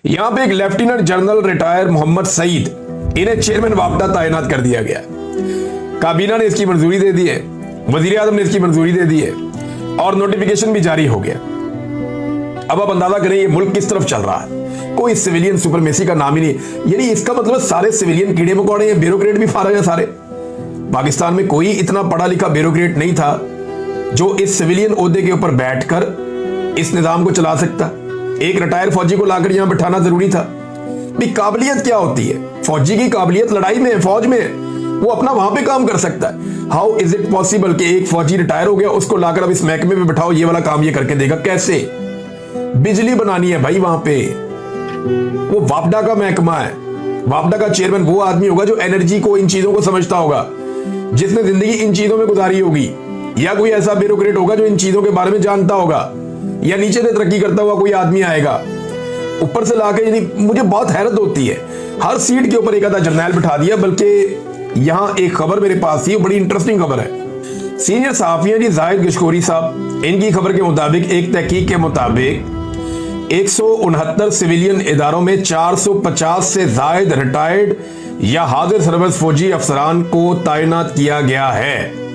यहां पे एक lieutenant general retire Mohammad Saeed, इन्हें चेयरमैन वापडा तैनात कर दिया गया। काबीना ने इसकी मंजूरी दे दी है, वजीर आजम ने इसकी मंजूरी दे दी है और नोटिफिकेशन भी जारी हो गया। अब आप अंदाजा करें ये मुल्क किस तरफ चल रहा है। कोई सिविलियन सुपरमेसी का नाम ही नहीं, यानी इसका मतलब सारे सिविलियन कीड़े मकोड़े हैं, ब्यूरोक्रेट भी फारग है सारे। पाकिस्तान में कोई इतना पढ़ा लिखा ब्यूरोक्रेट नहीं था जो इस सिविलियन ओहदे के ऊपर बैठकर इस निजाम को चला सकता। एक रिटायर फौजी को लाकर यहां बिठाना जरूरी था। भी काबिलियत क्या होती है? फौजी की काबिलियत लड़ाई में है, फौज में है, वो अपना वहां पे काम कर सकता है। हाउ इज इट पॉसिबल कि एक फौजी रिटायर हो गया, उसको लाकर अब इस महकमे में बिठाओ, ये वाला काम ये करके देगा? कैसे? बिजली बनानी है भाई वहां पे, वो वापडा का महकमा है। वापडा का चेयरमैन वो आदमी होगा जो एनर्जी को, इन चीजों को समझता होगा, जिसने जिंदगी इन चीजों में गुजारी होगी, या कोई ऐसा ब्यूरोक्रेट होगा जो इन चीजों के बारे में जानता होगा, या नीचे से तरक्की करता हुआ कोई आदमी आएगा ऊपर से लाके। यानी मुझे बहुत हैरत होती है, हर सीट के ऊपर एक आधा जर्नैल बिठा दिया। बल्कि यहां एक खबर मेरे पास थी, बड़ी इंटरेस्टिंग खबर है। सीनियर सहाफी हैं जी जाहिद गशकोरी साहब, इनकी खबर के मुताबिक, एक तहकीक के मुताबिक 169 सिविलियन इदारों में 450 से जायद रिटायर्ड या हाजिर सर्विस फौजी अफसरान को तैनात किया गया है।